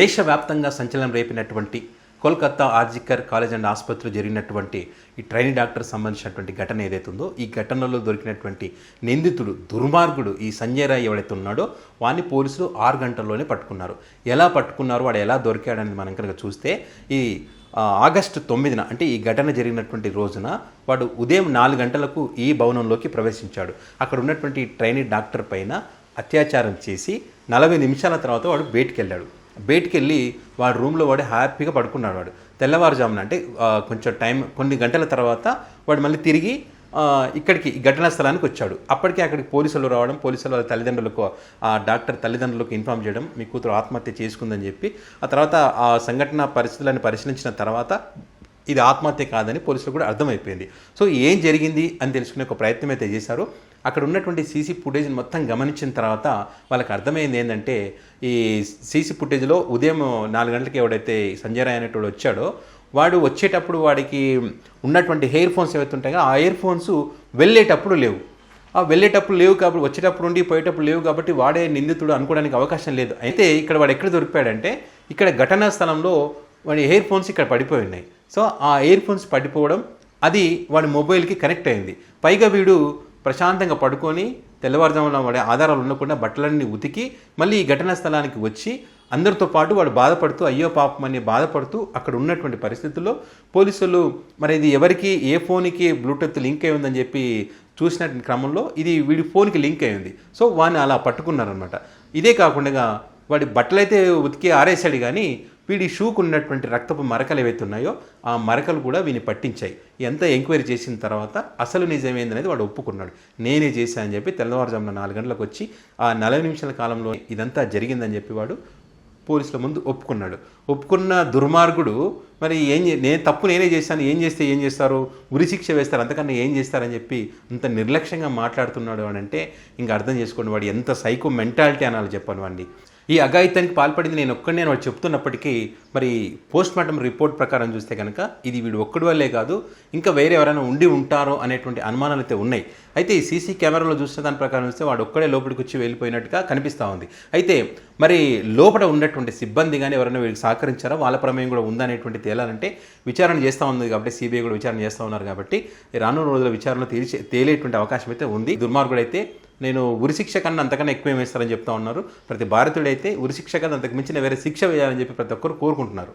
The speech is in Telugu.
దేశవ్యాప్తంగా సంచలనం రేపినటువంటి కోల్కతా ఆర్జికర్ కాలేజ్ అండ్ ఆసుపత్రిలో జరిగినటువంటి ఈ ట్రైనీ డాక్టర్ సంబంధించినటువంటి ఘటన ఏదైతే ఉందో ఈ ఘటనలో దొరికినటువంటి నిందితుడు దుర్మార్గుడు ఈ సంజయ్ రాయ్ ఎవడైతే ఉన్నాడో వాడిని పోలీసులు 6 గంటల్లోనే పట్టుకున్నారు. ఎలా పట్టుకున్నారు, వాడు ఎలా దొరికాడని మనం కనుక చూస్తే ఈ ఆగస్టు 9న అంటే ఈ ఘటన జరిగినటువంటి రోజున వాడు ఉదయం 4 గంటలకు ఈ భవనంలోకి ప్రవేశించాడు. అక్కడ ఉన్నటువంటి ట్రైనీ డాక్టర్ పైన అత్యాచారం చేసి 40 నిమిషాల తర్వాత వాడు బయటికి వెళ్ళి వాడి రూమ్లో వాడు హ్యాపీగా పడుకున్నాడు. వాడు తెల్లవారుజామున అంటే కొంచెం టైం కొన్ని గంటల తర్వాత వాడు మళ్ళీ తిరిగి ఇక్కడికి ఘటనా స్థలానికి వచ్చాడు. అప్పటికే అక్కడికి పోలీసులు రావడం, పోలీసులు వాళ్ళ తల్లిదండ్రులకు ఆ డాక్టర్ తల్లిదండ్రులకు ఇన్ఫామ్ చేయడం, మీ కూతురు ఆత్మహత్య చేసుకుందని చెప్పి ఆ తర్వాత ఆ సంఘటన పరిస్థితులను పరిశీలించిన తర్వాత ఇది ఆత్మహత్య కాదని పోలీసులకు కూడా అర్థమైపోయింది. సో ఏం జరిగింది అని తెలుసుకునే ఒక ప్రయత్నం అయితే చేశారు. అక్కడ ఉన్నటువంటి సీసీ ఫుటేజ్ని మొత్తం గమనించిన తర్వాత వాళ్ళకి అర్థమైంది ఏంటంటే ఈ సీసీ ఫుటేజ్లో ఉదయం 4 గంటలకి ఎవడైతే సంజయ్ రాయ్ అనేటోడు వచ్చాడో వాడు వచ్చేటప్పుడు వాడికి ఉన్నటువంటి హెయిర్ ఫోన్స్ ఏవైతే ఉంటాయో ఆ ఇయర్ ఫోన్స్ వెళ్ళేటప్పుడు లేవు కాబట్టి వచ్చేటప్పుడు ఉండి పోయేటప్పుడు లేవు కాబట్టి వాడే నిందితుడు అనుకోవడానికి అవకాశం లేదు. అయితే ఇక్కడ వాడు ఎక్కడ దొరికిపోయాడంటే ఇక్కడ ఘటనా స్థలంలో వాడి హెయిర్ ఫోన్స్ ఇక్కడ పడిపోయి ఉన్నాయి. సో ఆ ఇయర్ ఫోన్స్ పడిపోవడం అది వాడి మొబైల్కి కనెక్ట్ అయింది. పైగా వీడు ప్రశాంతంగా పడుకొని తెల్లవారుజామున వాడి ఆధారాలు ఉండకుండా బట్టలన్నీ ఉతికి మళ్ళీ ఈ ఘటనా స్థలానికి వచ్చి అందరితో పాటు వాడు బాధపడుతూ అయ్యో పాపం అని బాధపడుతూ అక్కడ ఉన్నటువంటి పరిస్థితుల్లో పోలీసులు మరి ఇది ఎవరికి ఏ ఫోన్కి బ్లూటూత్ లింక్ అయి ఉందని చెప్పి చూసినటువంటి క్రమంలో ఇది వీడి ఫోన్కి లింక్ అయింది. సో వాడిని అలా పట్టుకున్నారనమాట. ఇదే కాకుండా వాడి బట్టలైతే ఉతికి ఆరేసాడు కానీ వీడి షూకు ఉన్నటువంటి రక్తపు మరకలు ఏవైతే ఉన్నాయో ఆ మరకలు కూడా వీని పట్టించాయి. ఎంత ఎంక్వైరీ చేసిన తర్వాత అసలు నిజమేందనేది వాడు ఒప్పుకున్నాడు. నేనే చేశాను అని చెప్పి తెల్లవారుజామున 4 గంటలకు వచ్చి ఆ 40 నిమిషాల కాలంలో ఇదంతా జరిగిందని చెప్పి వాడు పోలీసుల ముందు ఒప్పుకున్న దుర్మార్గుడు మరి నేనే చేశాను, ఏం చేస్తారు, ఉరిశిక్ష వేస్తారు, అంతకన్నా ఏం చేస్తారని చెప్పి అంత నిర్లక్ష్యంగా మాట్లాడుతున్నాడు అని అంటే ఇంకా అర్థం చేసుకోండి వాడు ఎంత సైకో మెంటాలిటీ అనాలి చెప్పాను వాడిని. ఈ అఘాయిత్యానికి పాల్పడింది నేను ఒక్కడే వాడు చెప్తున్నప్పటికీ మరి పోస్ట్ మార్టం రిపోర్ట్ ప్రకారం చూస్తే కనుక ఇది వీడు ఒక్కడి వల్లే కాదు ఇంకా వేరే ఎవరైనా ఉండి ఉంటారో అనేటువంటి అనుమానాలు అయితే ఉన్నాయి. అయితే ఈ సీసీ కెమెరాలో చూస్తే దాని ప్రకారం చూస్తే వాడు ఒక్కడే లోపలికి వచ్చి వెళ్ళిపోయినట్టుగా కనిపిస్తూ ఉంది. అయితే మరి లోపల ఉన్నటువంటి సిబ్బంది కానీ ఎవరైనా వీడికి సహకరించారో వాళ్ళ ప్రమేయం కూడా ఉందనేటువంటి తేలాలంటే విచారణ చేస్తూ ఉంది కాబట్టి సిబిఐ కూడా విచారణ చేస్తూ ఉన్నారు కాబట్టి రానున్న రోజుల విచారణలో తేలేటువంటి అవకాశం అయితే ఉంది. దుర్మార్గుడు అయితే నేను ఉరిశిక్ష కన్నా అంతకన్నా ఎక్కువ వేస్తారని చెప్తా ఉన్నారు. ప్రతి భారతీయుడైతే ఉరిశిక్ష కన్నా అంతకు మించిన వేరే శిక్ష వేయాలని చెప్పి ప్రతి ఒక్కరు కోరుకుంటున్నారు.